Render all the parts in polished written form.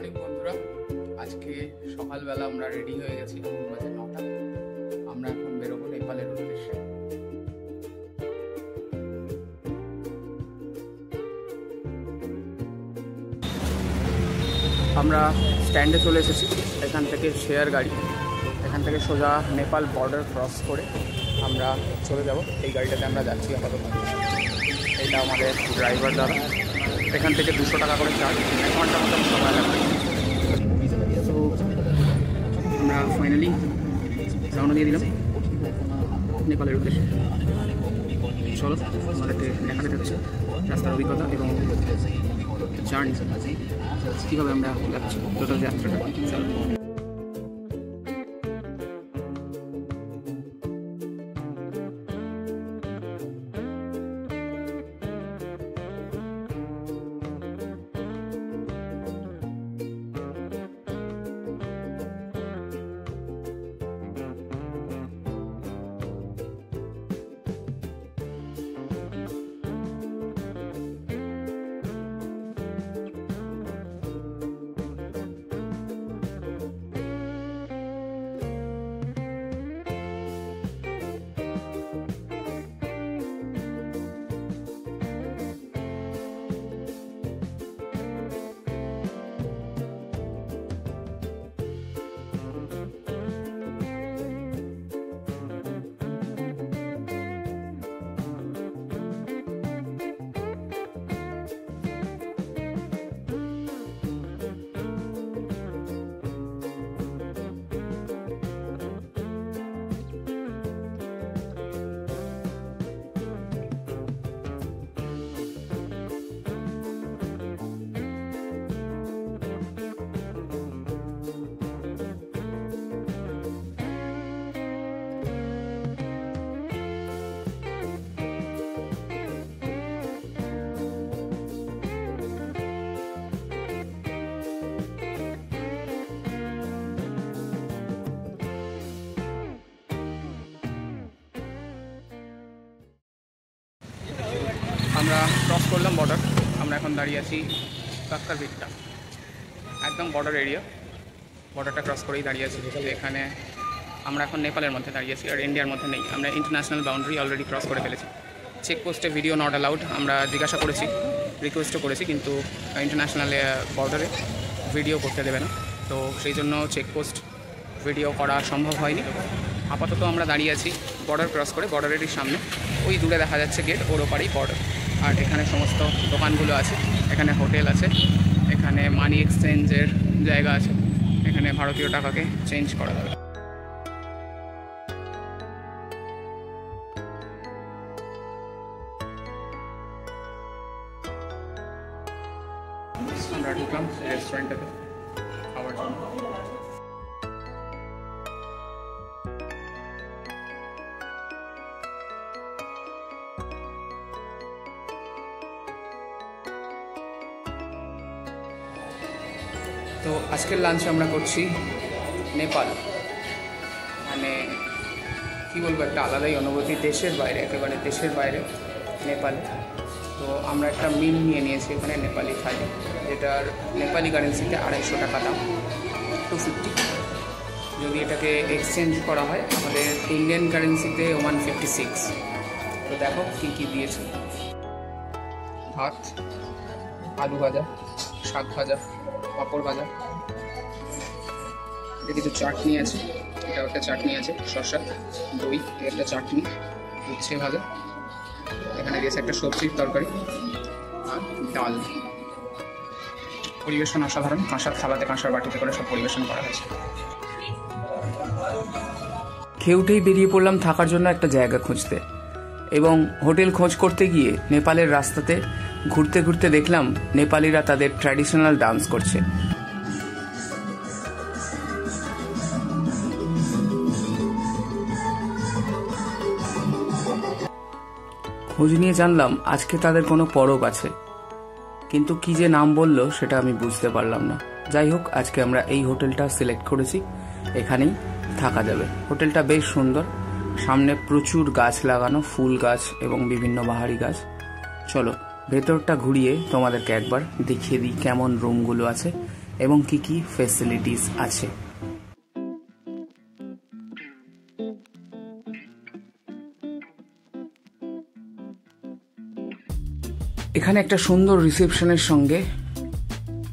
Morning বন্ধুরা, আজকে সকালবেলা আমরা রেডি হয়ে গেছি। এখন বাজে 9টা। আমরা এখন বেরোবো নেপালের উদ্দেশ্যে। আমরা স্ট্যান্ডে চলে এসেছি। এখান থেকে শেয়ার গাড়ি, এখান থেকে সোজা নেপাল বর্ডার ক্রস করে আমরা চলে যাব। এই গাড়িটাতে আমরা যাচ্ছি আপাতত। এটা আমাদের ড্রাইভার দাদা। এখান থেকে 200 টাকা করে চার্জ, 1 ঘন্টা মতন সময় লাগবে। তো আমরা ফাইনালি রওনা দিয়ে দিলাম নেপালের উদ্দেশ্যে। চলো আমাদেরকে দেখাতে থাকছে রাস্তার অভিজ্ঞতা এবং জার্নি, কীভাবে আমরা যাচ্ছি টোটাল যাত্রাটা। চলো। আমরা ক্রস করলাম বর্ডার। আমরা এখন দাঁড়িয়ে আছি কাক্কারবিট্টা, একদম বর্ডার এরিয়া। বর্ডারটা ক্রস করেই দাঁড়িয়ে আছি। এখানে আমরা এখন নেপালের মধ্যে দাঁড়িয়ে আছি, আর ইন্ডিয়ার মধ্যে নেই। আমরা ইন্টারন্যাশনাল বাউন্ডারি অলরেডি ক্রস করে ফেলেছি। চেকপোস্টে ভিডিও নট অ্যালাউড আমরা জিজ্ঞাসা করেছি, রিকোয়েস্টও করেছি, কিন্তু ইন্টারন্যাশনাল বর্ডারে ভিডিও করতে দেবে না। তো সেই জন্য চেকপোস্ট ভিডিও করা সম্ভব হয়নি। আপাতত আমরা দাঁড়িয়ে আছি বর্ডার ক্রস করে, বর্ডারেরই সামনে। ওই দূরে দেখা যাচ্ছে গেট, ওর ওপারেই বর্ডার। আর এখানে সমস্ত দোকানগুলো আছে, এখানে হোটেল আছে, এখানে মানি এক্সচেঞ্জের জায়গা আছে, এখানে ভারতীয় টাকাকে চেঞ্জ করা যাবে। আমরা ঢুকলাম রেস্টুরেন্টটাতে খাওয়ার জন্য। তো আজকের লাঞ্চ আমরা করছি নেপাল। মানে কী বলবো, একটা আলাদাই অনুভূতি। দেশের বাইরে, একেবারে দেশের বাইরে নেপালে। তো আমরা একটা মিল নিয়ে নিয়েছি এখানে, নেপালি থালি, যেটার নেপালি কারেন্সিতে 250 টাকা দাম, 250। যদি এটাকে এক্সচেঞ্জ করা হয় আমাদের ইন্ডিয়ান কারেন্সিতে 156। তো দেখো কী কী দিয়েছে: ভাত, আলু ভাজা, শাক ভাজা, পাঁপড় ভাজা, এটা কিছু চাটনি আছে, এটা একটা চাটনি আছে, শসা, দই, একটা চাটনি, উচ্ছে ভাজা, এখানে দিয়েছে একটা সবজির তরকারি আর ডাল। পরিবেশন অসাধারণ। কাঁসার থালাতে, কাঁসার বাটিতে করে সব পরিবেশন করা হয়েছে। খেয়ে উঠেই বেরিয়ে পড়লাম থাকার জন্য একটা জায়গা খুঁজতে, এবং হোটেল খোঁজ করতে গিয়ে নেপালের রাস্তাতে ঘুরতে ঘুরতে দেখলাম নেপালিরা তাদের ট্র্যাডিশনাল ডান্স করছে। খোঁজ নিয়ে জানলাম আজকে তাদের কোনো পরব আছে, কিন্তু কি যে নাম বললো সেটা আমি বুঝতে পারলাম না। যাই হোক, আজকে আমরা এই হোটেলটা সিলেক্ট করেছি, এখানেই থাকা যাবে। হোটেলটা বেশ সুন্দর, সামনে প্রচুর গাছ লাগানো, ফুল গাছ এবং বিভিন্ন বাহারি গাছ। চলো ভেতরটা ঘুরিয়ে তোমাদেরকে একবার দেখিয়ে দিই কেমন রুমগুলো আছে এবং কি কি ফ্যাসিলিটিস আছে। এখানে একটা সুন্দর রিসেপশনের সঙ্গে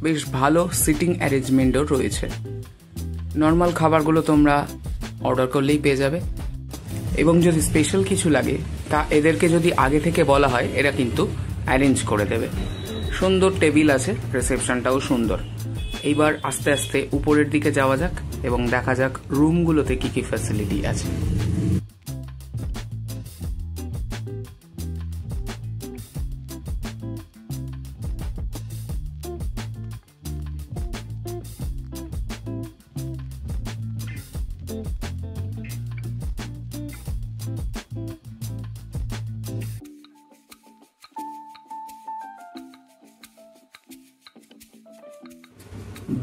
বেশ ভালো সিটিং অ্যারেঞ্জমেন্টও রয়েছে। নর্মাল খাবারগুলো তোমরা অর্ডার করলেই পেয়ে যাবে, এবং যদি স্পেশাল কিছু লাগে তা এদেরকে যদি আগে থেকে বলা হয় এরা কিন্তু অ্যারেঞ্জ করে দেবে। সুন্দর টেবিল আছে, রিসেপশনটাও সুন্দর। এইবার আস্তে আস্তে উপরের দিকে যাওয়া যাক এবং দেখা যাক রুমগুলোতে কি কি ফ্যাসিলিটি আছে।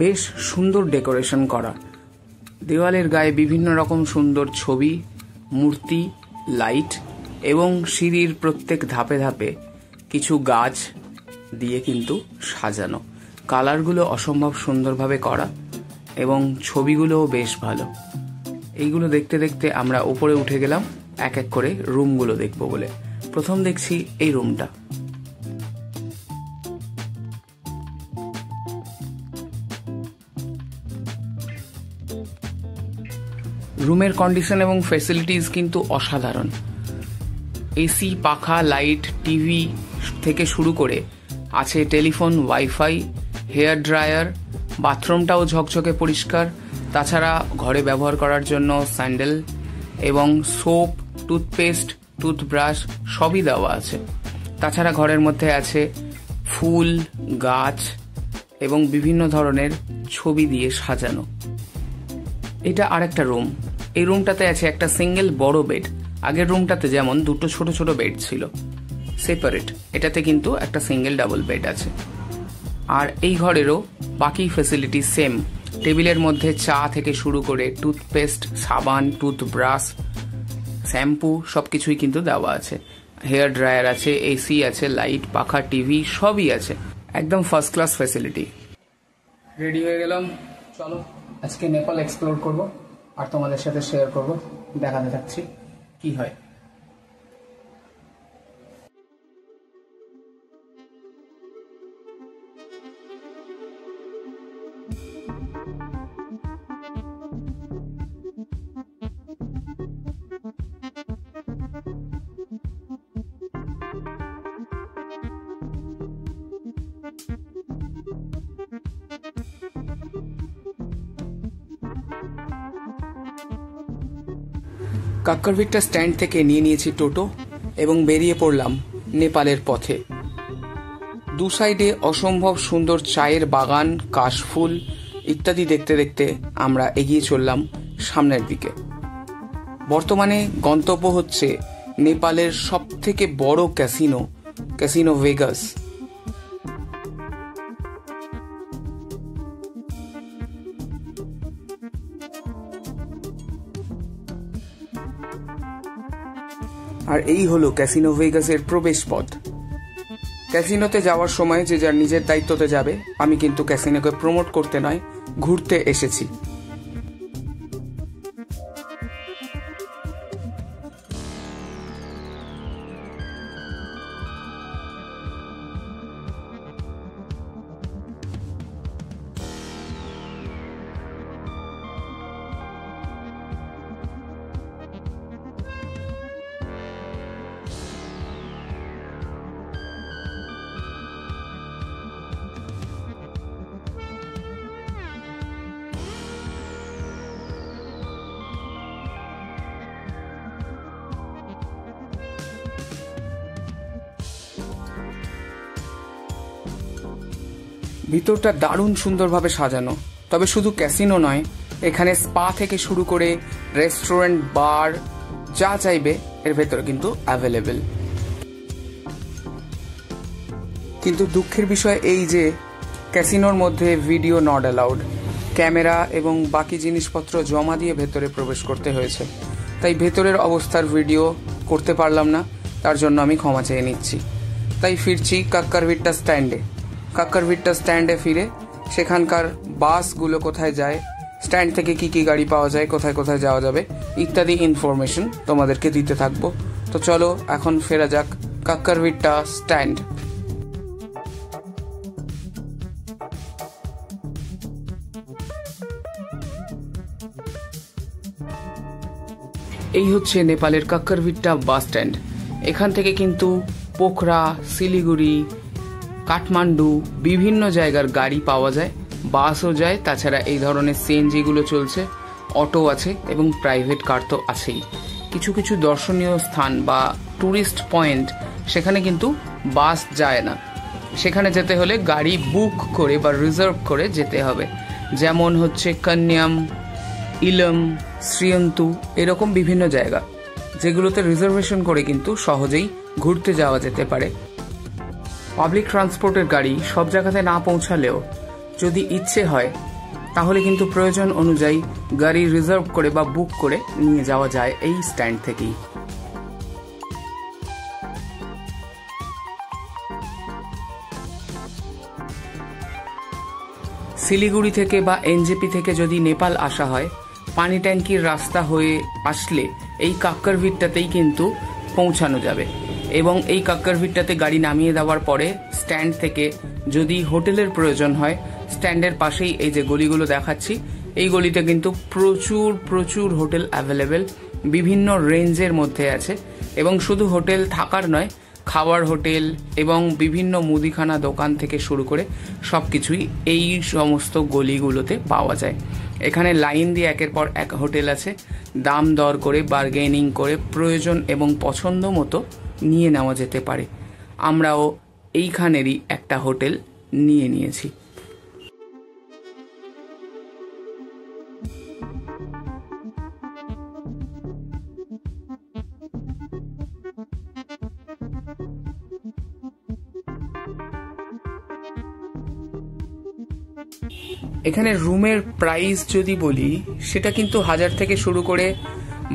বেশ সুন্দর ডেকোরেশন করা, দেওয়ালের গায়ে বিভিন্ন রকম সুন্দর ছবি, মূর্তি, লাইট এবং সিঁড়ির প্রত্যেক ধাপে ধাপে কিছু গাছ দিয়ে কিন্তু সাজানো। কালারগুলো অসম্ভব সুন্দরভাবে করা এবং ছবিগুলোও বেশ ভালো। এইগুলো দেখতে দেখতে আমরা উপরে উঠে গেলাম এক এক করে রুমগুলো দেখব বলে। প্রথম দেখছি এই রুমটা। রুমের কন্ডিশন এবং ফ্যাসিলিটিস কিন্তু অসাধারণ। এসি, পাখা, লাইট, টিভি থেকে শুরু করে আছে টেলিফোন, ওয়াইফাই, হেয়ার ড্রায়ার, বাথরুমটাও ঝকঝকে পরিষ্কার। তাছাড়া ঘরে ব্যবহার করার জন্য স্যান্ডেল এবং সোপ, টুথপেস্ট, টুথব্রাশ সবই দেওয়া আছে। তাছাড়া ঘরের মধ্যে আছে ফুল, গাছ এবং বিভিন্ন ধরনের ছবি দিয়ে সাজানো। এটা আরেকটা রুম। এই রুমটাতে আছে একটা সিঙ্গেল বড় বেড। আগের রুমটাতে যেমন দুটো ছোট ছোট বেড ছিল সেপারেট, এটাতে কিন্তু একটা সিঙ্গেল ডাবল বেড আছে। আর এই ঘরেরও বাকি ফ্যাসিলিটি সেম। টেবিলের মধ্যে চা থেকে শুরু করে টুথপেস্ট, সাবান, টুথব্রাশ, শ্যাম্পু সবকিছুই কিন্তু দেওয়া আছে। হেয়ার ড্রায়ার আছে, এসি আছে, লাইট, পাখা, টিভি সবই আছে। একদম ফার্স্ট ক্লাস ফ্যাসিলিটি। রেডি হয়ে গেলাম, চলো আজকে নেপাল এক্সপ্লোর করব আর তোমাদের সাথে শেয়ার করব, দেখাতে থাকছি কি হয়। কাক্করভিট্টা স্ট্যান্ড থেকে নিয়েছি টোটো এবং বেরিয়ে পড়লাম নেপালের পথে। দু সাইডে অসম্ভব সুন্দর চায়ের বাগান, কাশফুল ইত্যাদি দেখতে দেখতে আমরা এগিয়ে চললাম সামনের দিকে। বর্তমানে গন্তব্য হচ্ছে নেপালের সবথেকে বড় ক্যাসিনো ভেগাস। আর এই হলো ক্যাসিনো ভেগাসের প্রবেশ পথ। ক্যাসিনোতে যাওয়ার সময় যে যার নিজের দায়িত্বতে যাবে। আমি কিন্তু ক্যাসিনোকে প্রমোট করতে নয়, ঘুরতে এসেছি। ভিতরটা দারুণ সুন্দরভাবে সাজানো। তবে শুধু ক্যাসিনো নয়, এখানে স্পা থেকে শুরু করে রেস্টুরেন্ট, বার যা চাইবে এর ভেতরে কিন্তু অ্যাভেলেবেল। কিন্তু দুঃখের বিষয় এই যে ক্যাসিনোর মধ্যে ভিডিও নট অ্যালাউড। ক্যামেরা এবং বাকি জিনিসপত্র জমা দিয়ে ভেতরে প্রবেশ করতে হয়েছে, তাই ভেতরের অবস্থার ভিডিও করতে পারলাম না। তার জন্য আমি ক্ষমা চেয়ে নিচ্ছি। তাই ফিরছি কাক্করভিট্টা স্ট্যান্ডে। কাক্করভিট্টা স্ট্যান্ডে ফিরে সেখানকার বাসগুলো কোথায় যায়, স্ট্যান্ড থেকে কি কি গাড়ি পাওয়া যায়, কোথায় কোথায় যাওয়া যাবে ইত্যাদি ইনফরমেশন তোমাদেরকে দিতে থাকবো। তো চলো এখন ফেরা যাক কাক্কারভিট্টা স্ট্যান্ড। এই হচ্ছে নেপালের কাক্কারভিট্টা বাস স্ট্যান্ড। এখান থেকে কিন্তু পোখরা, শিলিগুড়ি, কাঠমান্ডু বিভিন্ন জায়গার গাড়ি পাওয়া যায়, বাসও যায়, তাছাড়া এই ধরনের সিএনজিগুলো চলছে, অটো আছে এবং প্রাইভেট কার তো আছেই। কিছু কিছু দর্শনীয় স্থান বা ট্যুরিস্ট পয়েন্ট সেখানে কিন্তু বাস যায় না, সেখানে যেতে হলে গাড়ি বুক করে বা রিজার্ভ করে যেতে হবে। যেমন হচ্ছে কন্যাম, ইলম, শ্রীয়ন্তু, এরকম বিভিন্ন জায়গা যেগুলোতে রিজার্ভেশন করে কিন্তু সহজেই ঘুরতে যাওয়া যেতে পারে। পাবলিক ট্রান্সপোর্টের গাড়ি সব জায়গাতে না পৌঁছালেও যদি ইচ্ছে হয় তাহলে কিন্তু প্রয়োজন অনুযায়ী গাড়ি রিজার্ভ করে বা বুক করে নিয়ে যাওয়া যায় এই স্ট্যান্ড থেকেই। শিলিগুড়ি থেকে বা এনজেপি থেকে যদি নেপাল আসা হয়, পানি ট্যাঙ্কির রাস্তা হয়ে আসলে এই কাক্কারভিট্টাতেই কিন্তু পৌঁছানো যাবে। এবং এই কাক্কারভিট্টাতে গাড়ি নামিয়ে দেওয়ার পরে স্ট্যান্ড থেকে যদি হোটেলের প্রয়োজন হয়, স্ট্যান্ডের পাশেই এই যে গলিগুলো দেখাচ্ছি, এই গলিতে কিন্তু প্রচুর প্রচুর হোটেল অ্যাভেলেবেল, বিভিন্ন রেঞ্জের মধ্যে আছে। এবং শুধু হোটেল থাকার নয়, খাওয়ার হোটেল এবং বিভিন্ন মুদিখানা দোকান থেকে শুরু করে সবকিছুই এই সমস্ত গলিগুলোতে পাওয়া যায়। এখানে লাইন দিয়ে একের পর এক হোটেল আছে, দাম দর করে বার্গেনিং করে প্রয়োজন এবং পছন্দ মতো নিয়ে নেওয়া যেতে পারে। আমরাও এইখানেরই একটা হোটেল নিয়ে নিয়েছি। এখানে রুমের প্রাইস যদি বলি, সেটা কিন্তু 1000 থেকে শুরু করে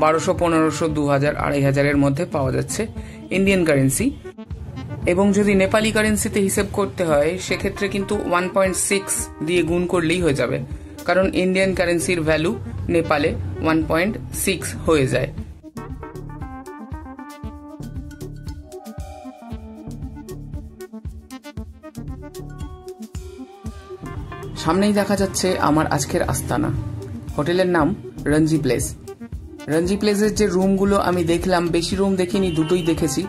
1200, 1500, 2000, 2500-এর মধ্যে পাওয়া যাচ্ছে ইন্ডিয়ান কারেন্সি। এবং যদি নেপালি কারেন্সিতে হিসেব করতে হয় সেক্ষেত্রে কিন্তু 1.6 দিয়ে গুণ করলেই হয়ে যাবে, কারণ ইন্ডিয়ান কারেন্সির ভ্যালু নেপালে 1.6 হয়ে যায়। সামনেই দেখা যাচ্ছে আমার আজকের আস্তানা, হোটেলের নাম রঞ্জি প্লেস। রঞ্জি প্লেসের যে রুমগুলো আমি দেখলাম, বেশি রুম দেখিনি, দুটোই দেখেছি।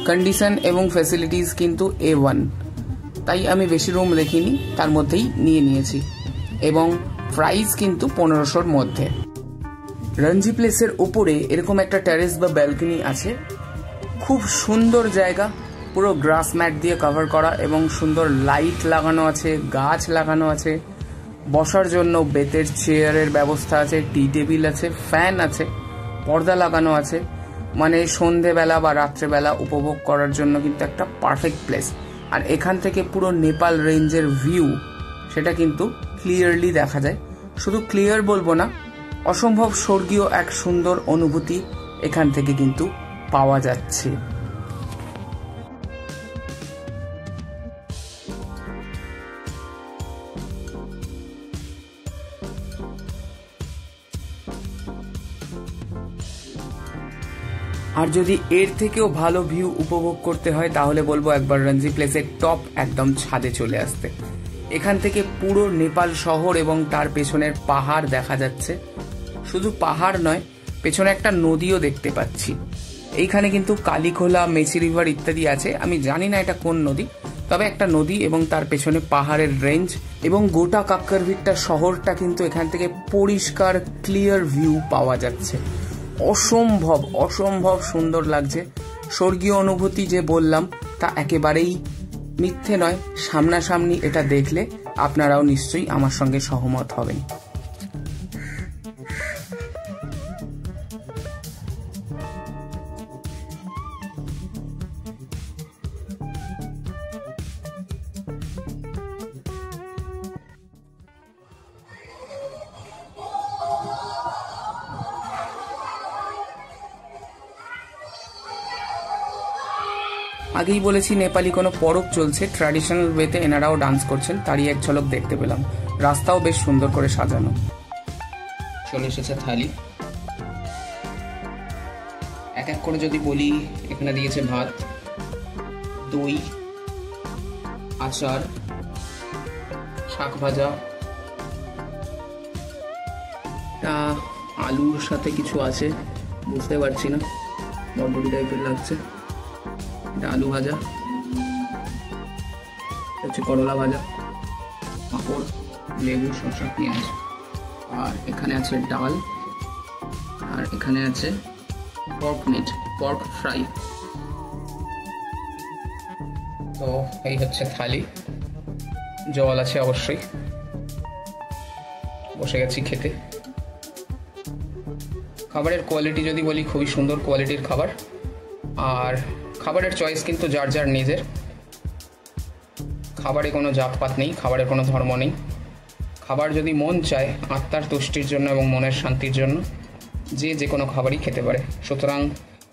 কন্ডিশন এবং ফ্যাসিলিটিস কিন্তু A1, তাই আমি বেশি রুম দেখিনি, তার মধ্যেই নিয়ে নিয়েছি। এবং প্রাইস কিন্তু 1500-র মধ্যে। রঞ্জি প্লেসের উপরে এরকম একটা টেরেস বা ব্যালকনি আছে, খুব সুন্দর জায়গা, পুরো গ্রাস ম্যাট দিয়ে কভার করা এবং সুন্দর লাইট লাগানো আছে, গাছ লাগানো আছে, বসার জন্য বেতের চেয়ারের ব্যবস্থা আছে, টি টেবিল আছে, ফ্যান আছে, পর্দা লাগানো আছে। মানে সন্ধেবেলা বা রাত্রেবেলা উপভোগ করার জন্য কিন্তু একটা পারফেক্ট প্লেস। আর এখান থেকে পুরো নেপাল রেঞ্জের ভিউ সেটা কিন্তু ক্লিয়ারলি দেখা যায়। শুধু ক্লিয়ার বলবো না, অসম্ভব স্বর্গীয় এক সুন্দর অনুভূতি এখান থেকে কিন্তু পাওয়া যাচ্ছে। আর যদি এর থেকেও ভালো ভিউ উপভোগ করতে হয় তাহলে বলবো একবার রঞ্জি প্লেসের টপ একদম ছাদে চলে আসতে। এখান থেকে পুরো নেপাল শহর এবং তার পেছনের পাহাড় দেখা যাচ্ছে। শুধু পাহাড় নয়, পেছনে একটা নদীও দেখতে পাচ্ছি। এইখানে কিন্তু কালীখোলা, মেচি রিভার ইত্যাদি আছে, আমি জানি না এটা কোন নদী, তবে একটা নদী এবং তার পেছনে পাহাড়ের রেঞ্জ এবং গোটা কাক্কারভিট্টা শহরটা কিন্তু এখান থেকে পরিষ্কার ক্লিয়ার ভিউ পাওয়া যাচ্ছে। অসম্ভব অসম্ভব সুন্দর লাগছে। স্বর্গীয় অনুভূতি যে বললাম তা একেবারেই মিথ্যে নয়, সামনাসামনি এটা দেখলে আপনারাও নিশ্চয়ই আমার সঙ্গে সহমত হবেন। আগেই বলেছি নেপালি কোনো পরব চলছে, ট্র্যাডিশনাল ওয়েতে এনারাও ডান্স করছেন, তারই এক ঝলক দেখতে পেলাম। রাস্তাও বেশ সুন্দর করে সাজানো। চলে এসেছে থালি। এক এক করে যদি বলি, এখানে দিয়েছে ভাত, দই, আচার, শাক ভাজা, আলুর সাথে কিছু আছে বুঝতে পারছি না, বরবটি টাইপের লাগছে। এটা আলু ভাজা, হচ্ছে করলা ভাজা, পাঁপড়, লেবু, শসা, পেঁয়াজ। আর এখানে আছে ডাল, আর এখানে আছে পর্ক মিট, পর্ক ফ্রাই। তো এই হচ্ছে থালি, জল আছে অবশ্যই। বসে গেছি খেতে। খাবারের কোয়ালিটি যদি বলি, খুবই সুন্দর কোয়ালিটির খাবার। আর খাবারের চয়েস কিন্তু যার যার নিজের। খাবারে কোনো জাতপাত নেই, খাবারের কোনো ধর্ম নেই। খাবার যদি মন চায় আত্মার তুষ্টির জন্য এবং মনের শান্তির জন্য, যে কোনো খাবারই খেতে পারে। সুতরাং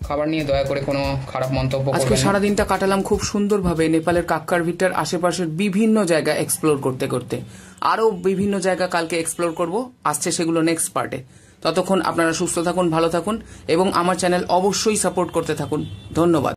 খাবার নিয়ে দয়া করে কোনো খারাপ মন্তব্য করবেন না। আজকে সারাদিনটা কাটালাম খুব সুন্দরভাবে নেপালের কাক্কার ভিটার আশেপাশের বিভিন্ন জায়গা এক্সপ্লোর করতে করতে। আরও বিভিন্ন জায়গা কালকে এক্সপ্লোর করব, আসছে সেগুলো নেক্সট পার্টে। ততক্ষণ আপনারা সুস্থ থাকুন, ভালো থাকুন এবং আমার চ্যানেল অবশ্যই সাপোর্ট করতে থাকুন। ধন্যবাদ।